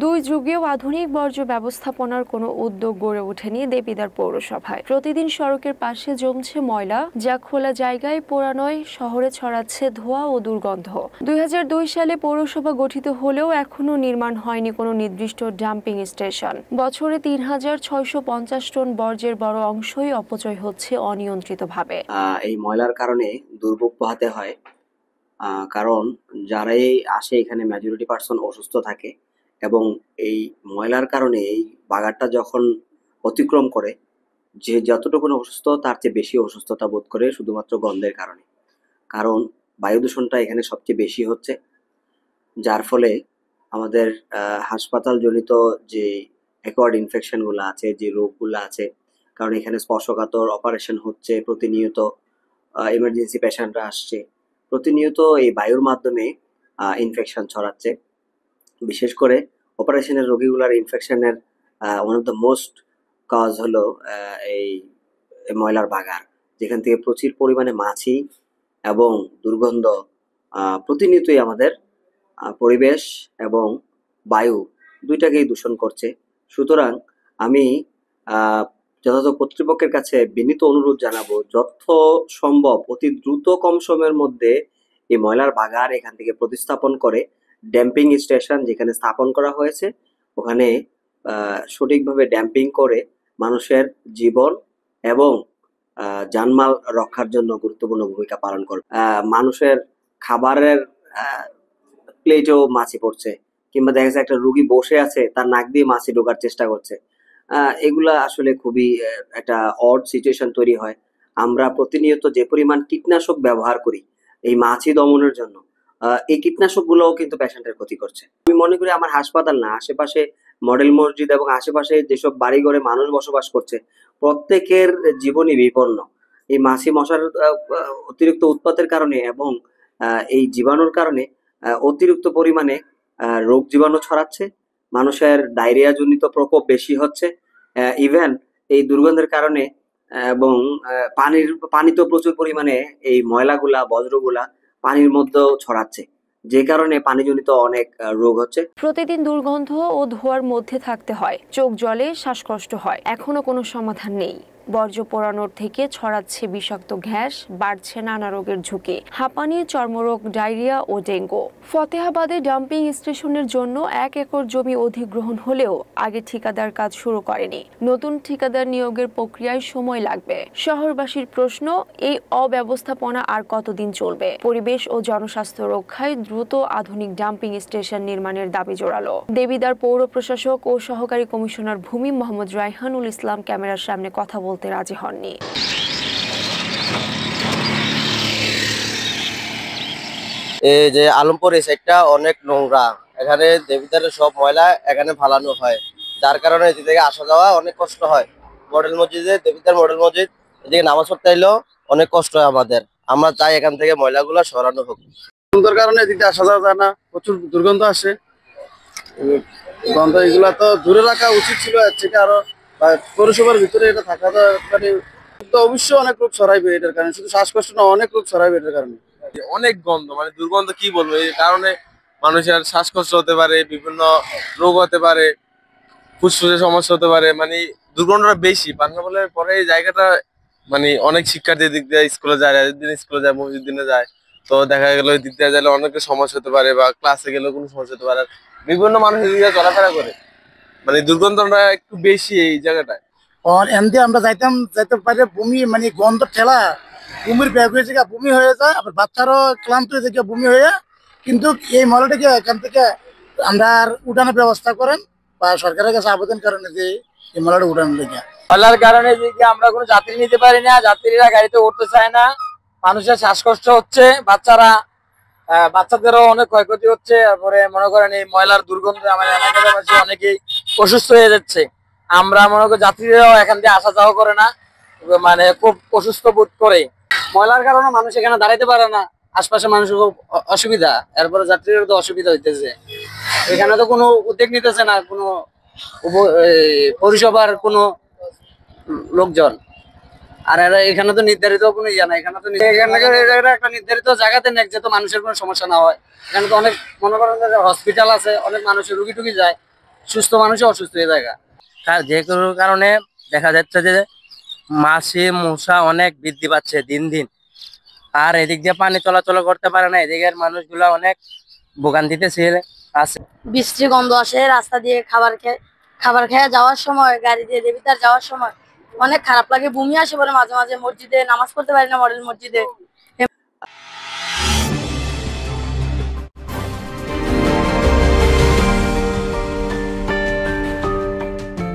দুই যুগেও আধুনিক বর্জ্য ব্যবস্থাপনার কোনো উদ্যোগ গড়ে ওঠেনি দেবিদ্বার পৌরসভায়। প্রতিদিন সড়কের পাশে জমছে ময়লা, যা খোলা জায়গায় পোড়ানোয় শহরে ছড়াচ্ছে ধোঁয়া ও দুর্গন্ধ। 2002 সালে পৌরসভা গঠিত হলেও এখনো নির্মাণ হয়নি কোনো নির্দিষ্ট ডাম্পিং স্টেশন। বছরে 3650 টন বর্জ্যের বড় অংশই অপচয় হচ্ছে অনিয়ন্ত্রিতভাবে। এই ময়লার কারণে দুর্ভোগ পোহাতে হয়, কারণ যারাই আসে এখানে মেজরিটি পার্সন অসুস্থ থাকে এবং এই ময়লার কারণে এই বাগানটা যখন অতিক্রম করে, যে যতটুকু অসুস্থ তার চেয়ে বেশি অসুস্থতা বোধ করে শুধুমাত্র গন্ধের কারণে। কারণ বায়ু দূষণটা এখানে সবচেয়ে বেশি হচ্ছে, যার ফলে আমাদের হাসপাতাল জনিত যে অ্যাকোয়ার্ড ইনফেকশনগুলো আছে, যে রোগগুলো আছে, কারণ এখানে স্পর্শকাতর অপারেশন হচ্ছে প্রতিনিয়ত, এমার্জেন্সি পেশেন্টরা আসছে, প্রতিনিয়ত এই বায়ুর মাধ্যমে ইনফেকশন ছড়াচ্ছে। বিশেষ করে অপারেশনের রোগীগুলার ইনফেকশনের one of the most cause হলো এই ময়লার বাগার, যেখান থেকে প্রচুর পরিমাণে মাছি এবং দুর্গন্ধ প্রতিনিয়তই আমাদের পরিবেশ এবং বায়ু দুইটাকেই দূষণ করছে। সুতরাং আমি যথাযথ কর্তৃপক্ষের কাছে বিনীত অনুরোধ জানাবো, যত সম্ভব অতি দ্রুত কম সময়ের মধ্যে এই ময়লার বাগার এখান থেকে প্রতিস্থাপন করে ড্যাম্পিং স্টেশন যেখানে স্থাপন করা হয়েছে ওখানে সঠিকভাবে ড্যাম্পিং করে মানুষের জীবন এবং জানমাল রক্ষার জন্য গুরুত্বপূর্ণ ভূমিকা পালন করবে। মানুষের খাবারের প্লেটেও মাছি পড়ছে, কিংবা দেখা যাচ্ছে একটা রুগী বসে আছে তার নাক দিয়ে মাছি ঢোকার চেষ্টা করছে। এগুলা আসলে খুবই একটা অড সিচুয়েশন তৈরি হয়। আমরা প্রতিনিয়ত যে পরিমাণ কীটনাশক ব্যবহার করি এই মাছি দমনের জন্য, এই কীটনাশকগুলোও কিন্তু পেশেন্টের ক্ষতি করছে। আমি মনে করি আমার হাসপাতাল না, আশেপাশে মডেল মসজিদ এবং আশেপাশে যেসব বাড়িঘরে মানুষ বসবাস করছে প্রত্যেকের জীবনই বিপন্ন এই মাছি মশার অতিরিক্ত উৎপাতের কারণে এবং এই জীবাণুর কারণে অতিরিক্ত পরিমাণে রোগ জীবাণু ছড়াচ্ছে, মানুষের ডায়রিয়া জনিত প্রকোপ বেশি হচ্ছে, ইভেন এই দুর্গন্ধের কারণে এবং পানিতেও প্রচুর পরিমাণে এই ময়লাগুলা বজ্রগুলা পানির মধ্যেও ছড়াচ্ছে, যে কারণে পানিজনিত অনেক রোগ হচ্ছে। প্রতিদিন দুর্গন্ধ ও ধোঁয়ার মধ্যে থাকতে হয়, চোখ জ্বলে, শ্বাসকষ্ট হয়। এখনো কোনো সমাধান নেই। বর্জ্য পোড়ানোর থেকে ছড়াচ্ছে বিষাক্ত গ্যাস, বাড়ছে নানা রোগের ঝুঁকি, হাঁপানি, চর্মরোগ, ডায়রিয়া ও ডেঙ্গু। ফতেহাবাদে ডাম্পিং স্টেশনের জন্য 1 একর জমি অধিগ্রহণ হলেও আগে ঠিকাদার কাজ শুরু করেনি। নতুন ঠিকাদার নিয়োগের প্রক্রিয়ায় সময় লাগবে। শহরবাসীর প্রশ্ন, এই অব্যবস্থাপনা আর কতদিন চলবে? পরিবেশ ও জনস্বাস্থ্য রক্ষায় দ্রুত আধুনিক ডাম্পিং স্টেশন নির্মাণের দাবি জোরালো। দেবিদ্বার পৌর প্রশাসক ও সহকারী কমিশনার ভূমি মোহাম্মদ রায়হানুল ইসলাম ক্যামেরার সামনে কথা বলতে রাজি হননি। এই যে আলমপুর এই সাইডটা অনেক নোংরা, এখানে দেবিদ্বারের সব ময়লা এখানে ফালানো হয়, যার কারণে এদিক থেকে আসা যাওয়া অনেক কষ্ট হয়। মডেল মসজিদে, দেবিদ্বার মডেল মসজিদ, এদিকে নামাজ পড়তে এলেও অনেক কষ্ট হয় আমাদের। আমরা চাই এখান থেকে ময়লাগুলো সরানো হোক। দুর্গন্ধের কারণে এদিকে আসা যাওয়া যায় না, প্রচুর দুর্গন্ধ আসে। গন্ধ এগুলা তো দূরে রাখা উচিত ছিল, এর থেকে আরো পৌরসভার ভিতরে এটা থাকা মানে অবশ্যই অনেক রোগ ছড়াইবে এটার কারণে, শুধু শ্বাসকষ্ট না অনেক রোগ ছড়াইবে এটার কারণে। অনেক গন্ধ, মানে দুর্গন্ধ কি বলবো, এই কারণে মানুষের শ্বাসকষ্ট হতে পারে, বিভিন্ন রোগ হতে পারে, ফুসফুসের সমস্যা হতে পারে। মানে দুর্গন্ধটা বেশি পান্নাবলের পরে এই জায়গাটা মানে অনেক শিক্ষার্থী দিক দিয়ে স্কুলে যায়, রাতের দিনে স্কুলে যায়, মসজিদ দিনে যায়, তো দেখা গেল ওই দিক দিয়ে গেলে অনেকের সমস্যা হতে পারে, বা ক্লাসে গেলেও কোনো সমস্যা হতে পারে। বিভিন্ন মানুষ এদিকে চলাফেরা করে, মানে দুর্গন্ধটা একটু বেশি এই জায়গাটায়। এমনি আমরা যাইতে পারি বমি, মানে গন্ধ ঠেলা বমির ব্যাগ হয়ে যায়, বমি হয়ে যায়, আবার বাচ্চারও ক্লান্ত হয়ে যায় বমি হয়ে। কিন্তু এই মলটাকে এখান থেকে আমরা উঠানোর ব্যবস্থা করেন বা সরকারের কাছে আবেদন করেন যে এই মলটা উঠানোর লেগে। ময়লার কারণে যে আমরা কোনো যাত্রী নিতে পারি না, যাত্রীরা গাড়িতে উঠতে চায় না, মানুষের শ্বাসকষ্ট হচ্ছে, বাচ্চাদেরও অনেক ক্ষয়ক্ষতি হচ্ছে। তারপরে মনে করেন এই ময়লার দুর্গন্ধে আমাদের এলাকাবাসী অনেকেই অসুস্থ হয়ে যাচ্ছে। আমরা মনে করি যাত্রীরাও এখান দিয়ে আসা যাওয়া করে না, মানে খুব অসুস্থ বোধ করে। ময়লার কারণে মানুষ এখানে দাঁড়াইতে পারে না, আশপাশে মানুষের খুব অসুবিধা, এরপরে যাত্রীদের তো অসুবিধা হইতেছে। এখানে তো কোনো উদ্যোগ নিতেছে না কোনো পৌরসভার কোনো লোকজন। আর এখানে তো নির্ধারিত কোনো ইয়া না, এখানে তো একটা নির্ধারিত জায়গাতে নেই যেহেতু মানুষের কোনো সমস্যা না হয়। এখানে তো অনেক মনে করেন হসপিটাল আছে, অনেক মানুষের রুগী টুগী যায়, সুস্থ মানুষও অসুস্থ হয়ে যায়। যে কোনো কারণে দেখা যাচ্ছে যে মাছি মশা অনেক বৃদ্ধি পাচ্ছে দিন দিন। আর এদিক দিয়ে পানি চলাচল করতে পারে না, এদিকের মানুষগুলো অনেক ভোগান্তিতে আছে। বৃষ্টি গন্ধ আসে রাস্তা দিয়ে, খাবার খেয়ে যাওয়ার সময়, গাড়ি দিয়ে দেবিদ্বার যাওয়ার সময় অনেক খারাপ লাগে, বমি আসে বলে মাঝে মাঝে। মসজিদে নামাজ পড়তে পারি না, মডেল মসজিদে।